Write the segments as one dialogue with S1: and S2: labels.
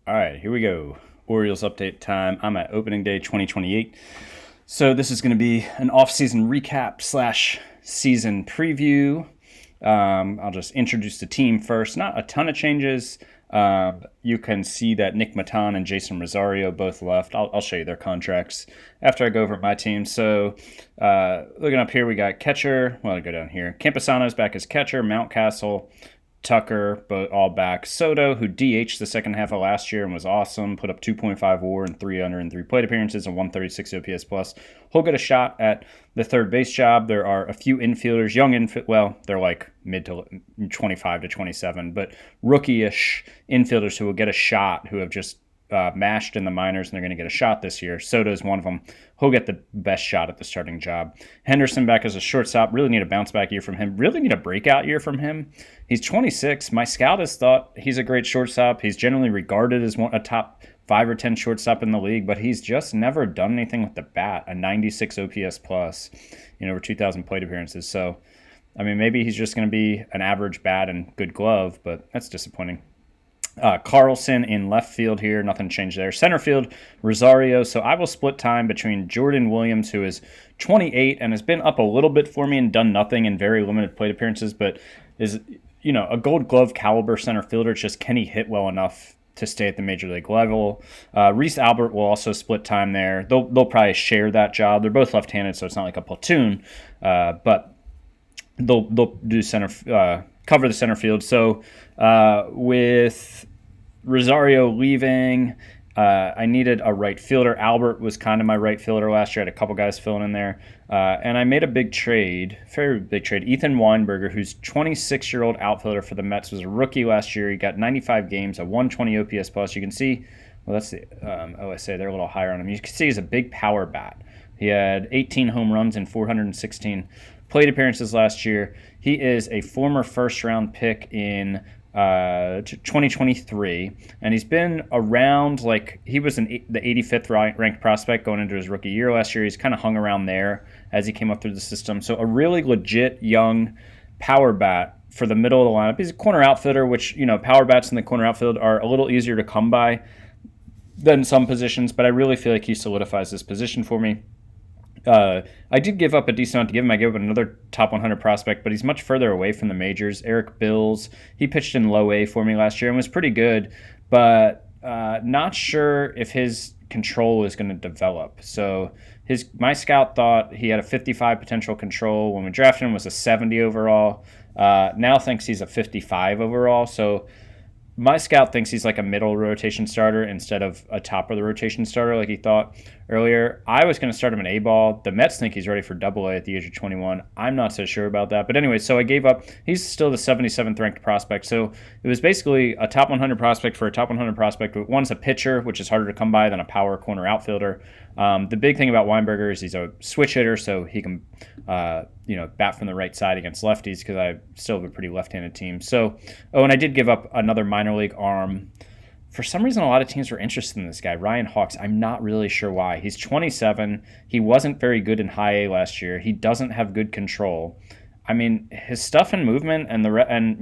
S1: All right, here we go. Orioles update time. I'm at opening day 2028. So this is going to be an off-season recap slash season preview. I'll just introduce the team first. Not a ton of changes. You can see that Nick Matan and Jason Rosario both left. I'll show you their contracts after I go over my team. So looking up here, we got catcher. Well, I'll go down here. Campusano's back as catcher. Mountcastle, Tucker, both all back. Soto, who DH'd the second half of last year and was awesome, put up 2.5 WAR and 303 plate appearances and 136 OPS plus. He'll get a shot at the third base job. There are a few infielders, they're like mid to 25 to 27, but rookie-ish infielders who will get a shot, who have just mashed in the minors, and they're going to get a shot this year. Soto's one of them. He'll get the best shot at the starting job. Henderson back as a shortstop. Really need a bounce back year from him. Really need a breakout year from him. He's 26. My scout has thought he's a great shortstop. He's generally regarded as a top 5 or 10 shortstop in the league, but he's just never done anything with the bat. A 96 OPS plus in over 2,000 plate appearances. So, I mean, maybe he's just going to be an average bat and good glove, but that's disappointing. Carlson in left field here. Nothing changed there. Center field, Rosario. So I will split time between Jordan Williams, who is 28 and has been up a little bit for me and done nothing in very limited plate appearances, but is, a gold glove caliber center fielder. It's just, can he hit well enough to stay at the major league level? Reese Albert will also split time there. They'll probably share that job. They're both left-handed, so it's not like a platoon, but they'll do cover the center field. So with Rosario leaving, I needed a right fielder. Albert was kind of my right fielder last year. I had a couple guys filling in there. And I made a big trade, very big trade. Ethan Weinberger, who's 26-year-old outfielder for the Mets, was a rookie last year. He got 95 games, a 120 OPS plus. You can see, that's the OSA. They're a little higher on him. You can see he's a big power bat. He had 18 home runs and 416 plate appearances last year. He is a former first-round pick in 2023, and he's been around, he was the 85th ranked prospect going into his rookie year last year. He's kind of hung around there as he came up through the system. So a really legit young power bat for the middle of the lineup. He's a corner outfielder, which, power bats in the corner outfield are a little easier to come by than some positions, but I really feel like he solidifies this position for me. I did give up a decent amount to give him. I gave up another top 100 prospect, but he's much further away from the majors. Eric Bills, he pitched in low A for me last year and was pretty good, but not sure if his control is going to develop. So my scout thought he had a 55 potential control. When we drafted him, was a 70 overall. Now thinks he's a 55 overall. So my scout thinks he's like a middle rotation starter instead of a top of the rotation starter like he thought earlier. I was going to start him in A-ball. The Mets think he's ready for Double A at the age of 21. I'm not so sure about that. But anyway, so I gave up. He's still the 77th ranked prospect. So it was basically a top 100 prospect for a top 100 prospect. One's a pitcher, which is harder to come by than a power corner outfielder. The big thing about Weinberger is he's a switch hitter, so he can bat from the right side against lefties, because I still have a pretty left-handed team. So, and I did give up another minor league arm. For some reason, a lot of teams were interested in this guy, Ryan Hawks. I'm not really sure why. He's 27. He wasn't very good in high A last year. He doesn't have good control. I mean, his stuff and movement and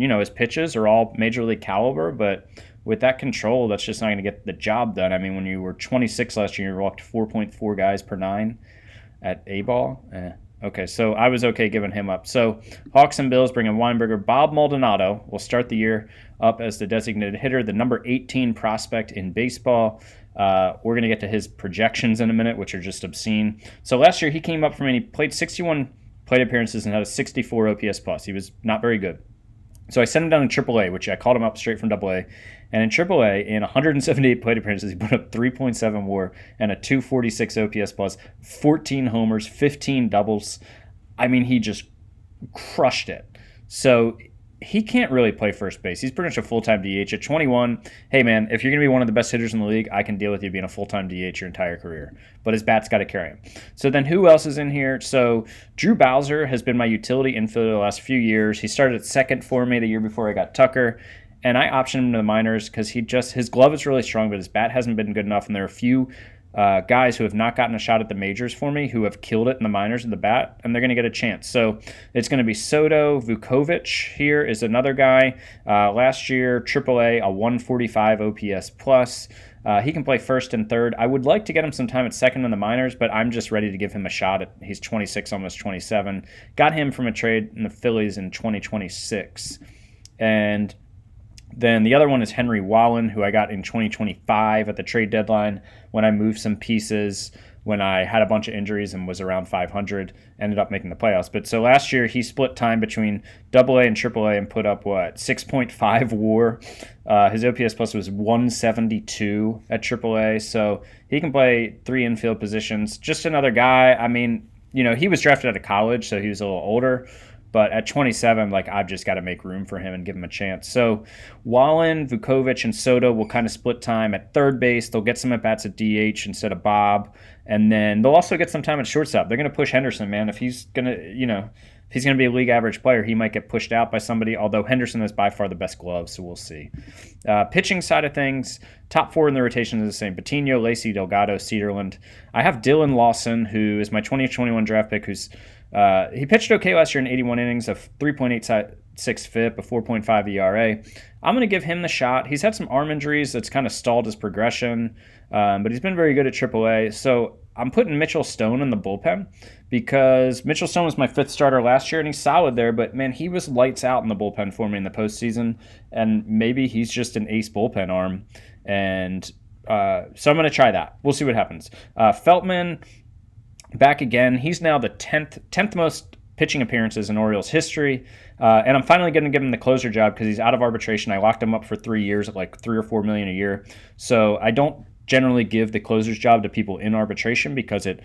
S1: his pitches are all major league caliber, but with that control, that's just not going to get the job done. I mean, when you were 26 last year, you walked 4.4 guys per 9 at A-ball. Okay, so I was okay giving him up. So Hawks and Bills bring in Weinberger. Bob Maldonado will start the year up as the designated hitter, the number 18 prospect in baseball. We're going to get to his projections in a minute, which are just obscene. So last year he came up from, and he played 61 plate appearances and had a 64 OPS plus. He was not very good. So I sent him down to AAA, which I called him up straight from AA. And in AAA, in 178 plate appearances, he put up 3.7 WAR and a 246 OPS plus, 14 homers, 15 doubles. I mean, he just crushed it. So he can't really play first base. He's pretty much a full-time DH. At 21, hey, man, if you're going to be one of the best hitters in the league, I can deal with you being a full-time DH your entire career. But his bat's got to carry him. So then who else is in here? So Drew Bowser has been my utility infielder the last few years. He started at second for me the year before I got Tucker. And I optioned him to the minors because his glove is really strong, but his bat hasn't been good enough. And there are a few guys who have not gotten a shot at the majors for me, who have killed it in the minors at the bat, and they're going to get a chance. So it's going to be Soto. Vukovic here is another guy. Last year, AAA, a 145 OPS plus. He can play first and third. I would like to get him some time at second in the minors, but I'm just ready to give him a shot. He's 26, almost 27. Got him from a trade in the Phillies in 2026. And then the other one is Henry Wallen, who I got in 2025 at the trade deadline when I moved some pieces, when I had a bunch of injuries and was around 500, ended up making the playoffs. But so last year he split time between AA and AAA and put up, 6.5 WAR. His OPS plus was 172 at AAA. So he can play 3 infield positions. Just another guy. I mean, he was drafted out of college, so he was a little older. But at 27, I've just got to make room for him and give him a chance. So Wallen, Vukovic, and Soto will kind of split time at third base. They'll get some at-bats at DH instead of Bob. And then they'll also get some time at shortstop. They're going to push Henderson, man. If he's going to, if he's going to be a league average player, he might get pushed out by somebody, although Henderson is by far the best glove, so we'll see. Pitching side of things, top 4 in the rotation is the same. Patino, Lacey, Delgado, Cedarland. I have Dylan Lawson, who is my 2021 draft pick, who's he pitched okay last year in 81 innings, a 3.86 FIP, a 4.5 ERA. I'm going to give him the shot. He's had some arm injuries that's kind of stalled his progression, but he's been very good at AAA. So I'm putting Mitchell Stone in the bullpen because Mitchell Stone was my 5th starter last year, and he's solid there. But, man, he was lights out in the bullpen for me in the postseason, and maybe he's just an ace bullpen arm. And so I'm going to try that. We'll see what happens. Feltman, back again. He's now the 10th most pitching appearances in Orioles history. And I'm finally going to give him the closer job because he's out of arbitration. I locked him up for 3 years at $3 or $4 million a year. So I don't generally give the closer's job to people in arbitration because it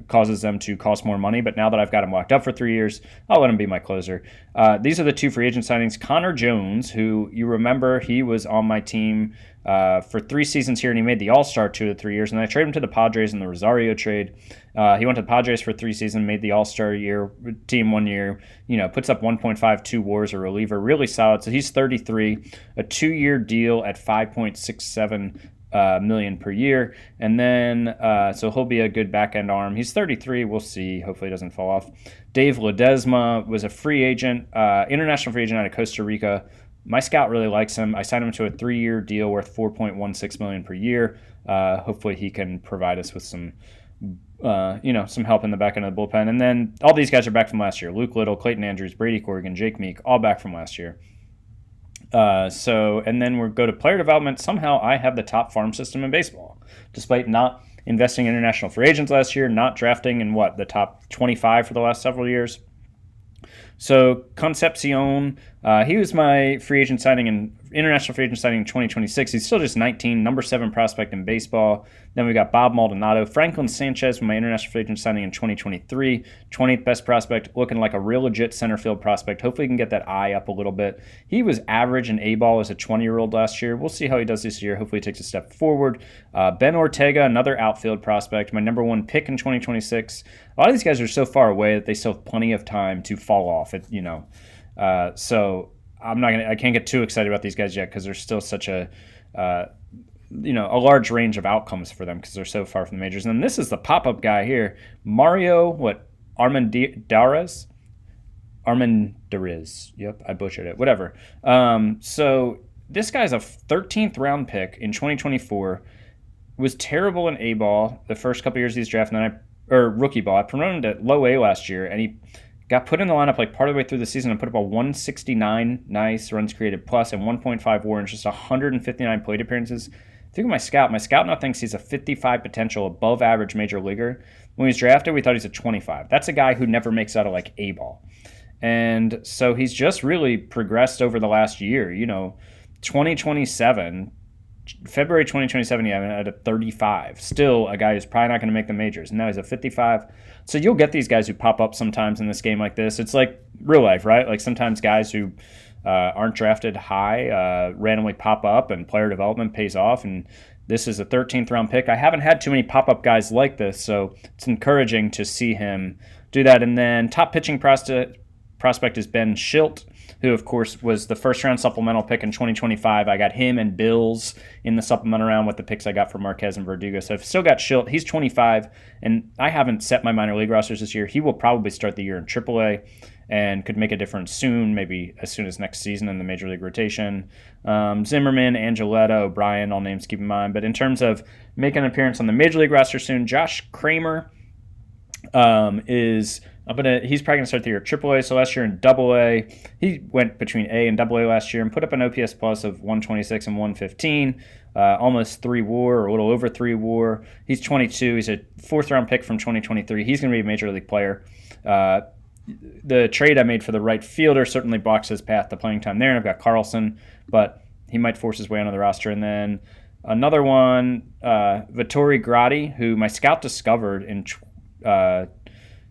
S1: causes them to cost more money. But now that I've got him locked up for 3 years, I'll let him be my closer. These are the 2 free agent signings. Connor Jones, who you remember, he was on my team for 3 seasons here, and he made the All-Star 2 of the 3 years. And I traded him to the Padres in the Rosario trade. He went to the Padres for 3 seasons, made the All-Star team 1 year, puts up 1.52 WARs, a reliever, really solid. So he's 33, a 2-year deal at $5.67 million per year, and then so he'll be a good back end arm. He's 33. We'll see. Hopefully, he doesn't fall off. Dave Ledesma was a free agent, international free agent out of Costa Rica. My scout really likes him. I signed him to a 3-year deal worth $4.16 million per year. Hopefully, he can provide us with some help in the back end of the bullpen. And then all these guys are back from last year. Luke Little, Clayton Andrews, Brady Corrigan, Jake Meek, all back from last year. And then we'll go to player development. Somehow I have the top farm system in baseball, despite not investing in international free agents last year, not drafting in the top 25 for the last several years. So Concepcion, he was my free agent signing in international free agent signing in 2026. He's still just 19, number 7 prospect in baseball. Then we got Bob Maldonado. Franklin Sanchez from my international free agent signing in 2023, 20th best prospect, looking like a real legit center field prospect. Hopefully he can get that eye up a little bit. He was average in A-ball as a 20-year-old last year. We'll see how he does this year. Hopefully he takes a step forward. Ben Ortega, another outfield prospect, my number 1 pick in 2026. A lot of these guys are so far away that they still have plenty of time to fall off. So I can't get too excited about these guys yet because there's still such a large range of outcomes for them because they're so far from the majors. And then this is the pop-up guy here, Mario Armendariz. Yep, I butchered it. Whatever. So this guy's a 13th round pick in 2024. Was terrible in A-ball the first couple years of these drafts, or rookie ball. I promoted him to low A last year, and he got put in the lineup part of the way through the season and put up a 169 nice runs created plus and 1.5 WAR in just 159 plate appearances. If you look at my scout now thinks he's a 55 potential above average major leaguer. When he was drafted, we thought he's a 25. That's a guy who never makes out of A-ball. And so he's just really progressed over the last year. 2027, February 2027, he had a 35. Still a guy who's probably not going to make the majors. And now he's a 55. So you'll get these guys who pop up sometimes in this game like this. It's like real life, right? Sometimes guys who aren't drafted high randomly pop up and player development pays off. And this is a 13th round pick. I haven't had too many pop-up guys like this, so it's encouraging to see him do that. And then top pitching prospect is Ben Schilt. who, of course, was the first-round supplemental pick in 2025. I got him and Bills in the supplemental round with the picks I got from Marquez and Verdugo. So I've still got Schilt. He's 25, and I haven't set my minor league rosters this year. He will probably start the year in AAA and could make a difference soon, maybe as soon as next season in the major league rotation. Zimmerman, Angeletta, O'Brien, all names to keep in mind. But in terms of making an appearance on the major league roster soon, Josh Cramer he's probably gonna start the year at AAA. So last year in AA, he went between A and AA last year and put up an OPS plus of 126 and 115, almost 3 WAR or a little over 3 WAR. He's 22. He's a fourth-round pick from 2023. He's gonna be a major league player. The trade I made for the right fielder certainly blocks his path to playing time there, and I've got Carlson, but he might force his way onto the roster. And then another one, Vittori Grotti, who my scout discovered in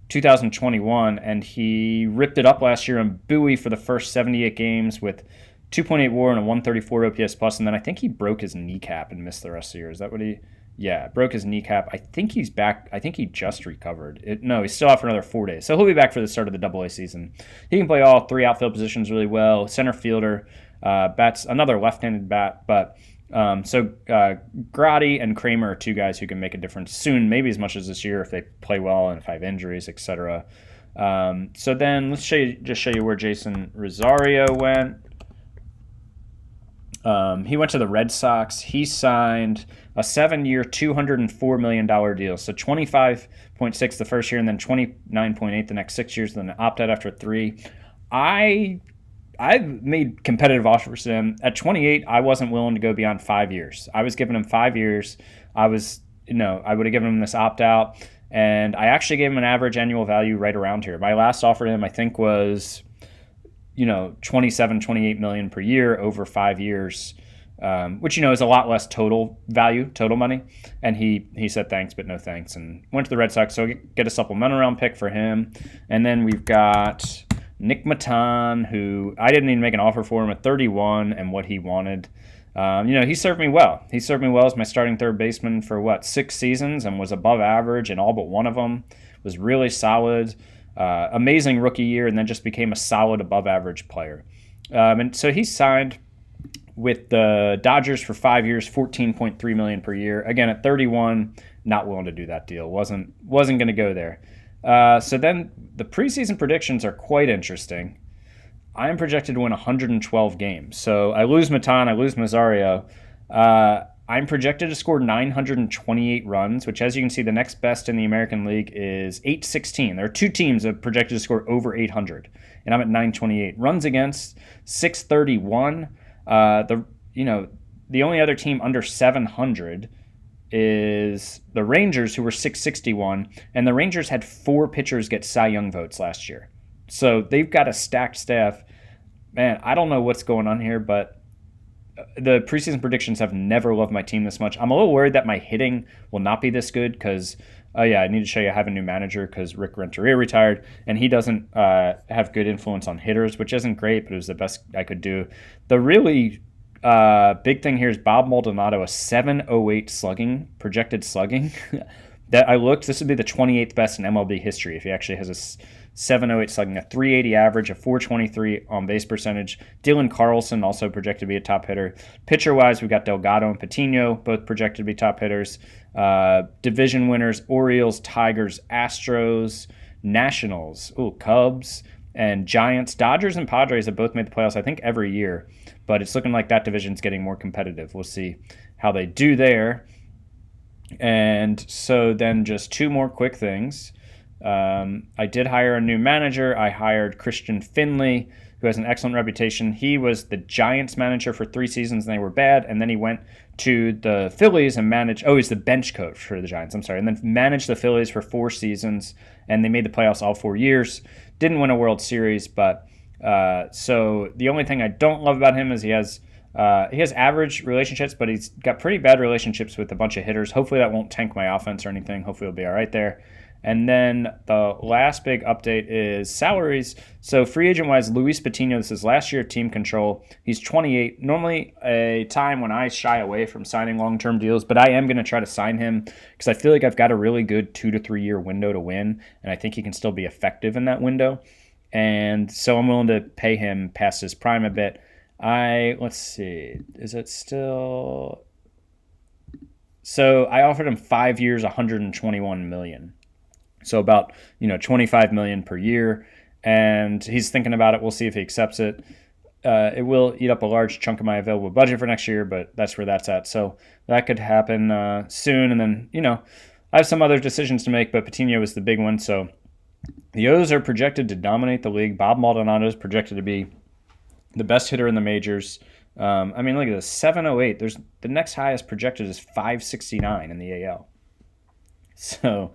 S1: 2021, and he ripped it up last year on Bowie for the first 78 games with 2.8 WAR and a 134 OPS plus, and then I think he broke his kneecap and missed the rest of the year. Is that what he? Yeah, broke his kneecap. I think he's back. I think he just recovered. No, he's still out for another 4 days. So he'll be back for the start of the AA season. He can play all 3 outfield positions really well. Center fielder, bats another left-handed bat. But Grotti and Cramer are 2 guys who can make a difference soon, maybe as much as this year if they play well and if I have injuries, etc. So then let's show you where Jason Rosario went. He went to the Red Sox. He signed a 7-year, $204 million deal. So 25.6 the first year and then 29.8 the next 6 years, then opt out after 3. I've made competitive offers to him. At 28, I wasn't willing to go beyond 5 years. I was giving him 5 years. I would have given him this opt out, and I actually gave him an average annual value right around here. My last offer to him, I think, was 28 million per year over 5 years, which is a lot less total value, total money. And he said thanks, but no thanks, and went to the Red Sox. So get a supplemental round pick for him. And then we've got Nick Matan, who I didn't even make an offer for him at 31 and what he wanted. He served me well. He served me well as my starting third baseman for 6 seasons and was above average in all but one of them. Was really solid. Amazing rookie year, and then just became a solid above average player. And so he signed with the Dodgers for 5 years, $14.3 million per year. Again, at 31, not willing to do that deal. Wasn't going to go there. So then the preseason predictions are quite interesting. I am projected to win 112 games. So I lose Matan, I lose Rosario. I'm projected to score 928 runs, which, as you can see, the next best in the American League is 816. There are 2 teams that are projected to score over 800, and I'm at 928. Runs against 631. The only other team under 700 is the Rangers, who were 661, and the Rangers had 4 pitchers get Cy Young votes last year. So they've got a stacked staff. Man, I don't know what's going on here, but the preseason predictions have never loved my team this much. I'm a little worried that my hitting will not be this good because, I need to show you I have a new manager because Rick Renteria retired, and he doesn't have good influence on hitters, which isn't great, but it was the best I could do. The really big thing here is Bob Maldonado, a 708 projected slugging. That I looked, this would be the 28th best in MLB history if he actually has a 708 slugging, a 380 average, a 423 on base percentage. Dylan Carlson also projected to be a top hitter. Pitcher-wise, we've got Delgado and Patino, both projected to be top hitters. Division winners, Orioles, Tigers, Astros, Nationals, Cubs, and Giants. Dodgers and Padres have both made the playoffs, I think, every year. But it's looking like that division's getting more competitive. We'll see how they do there. And so then just 2 more quick things. I did hire a new manager. I hired Christian Finley, who has an excellent reputation. He was the Giants manager for 3 seasons, and they were bad. And then he went to the Phillies and managed. He's the bench coach for the Giants. I'm sorry. And then managed the Phillies for 4 seasons, and they made the playoffs all 4 years. Didn't win a World Series, but so the only thing I don't love about him is he has average relationships, but he's got pretty bad relationships with a bunch of hitters. Hopefully that won't tank my offense or anything. Hopefully he'll be all right there. And then the last big update is salaries. So free agent-wise, Luis Patino, this is last year team control. He's 28. Normally a time when I shy away from signing long-term deals, but I am going to try to sign him because I feel like I've got a really good 2 to 3 year window to win, and I think he can still be effective in that window. and so I'm willing to pay him past his prime a bit. Let's see, is it still? So I offered him 5 years, 121 million. So about 25 million per year, and he's thinking about it. We'll see if he accepts it. It will eat up a large chunk of my available budget for next year, but that's where that's at. So that could happen soon, and then I have some other decisions to make, but Patino is the big one. So the O's are projected to dominate the league. Bob Maldonado is projected to be the best hitter in the majors. I mean, look at this, 708. There's the next highest projected is 569 in the AL. So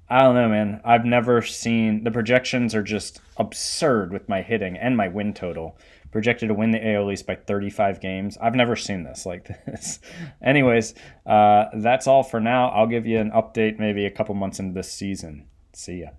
S1: I don't know, man. I've never seen, the projections are just absurd with my hitting and my win total. Projected to win the AL East by 35 games. I've never seen this like this. Anyways, that's all for now. I'll give you an update maybe a couple months into this season. See ya.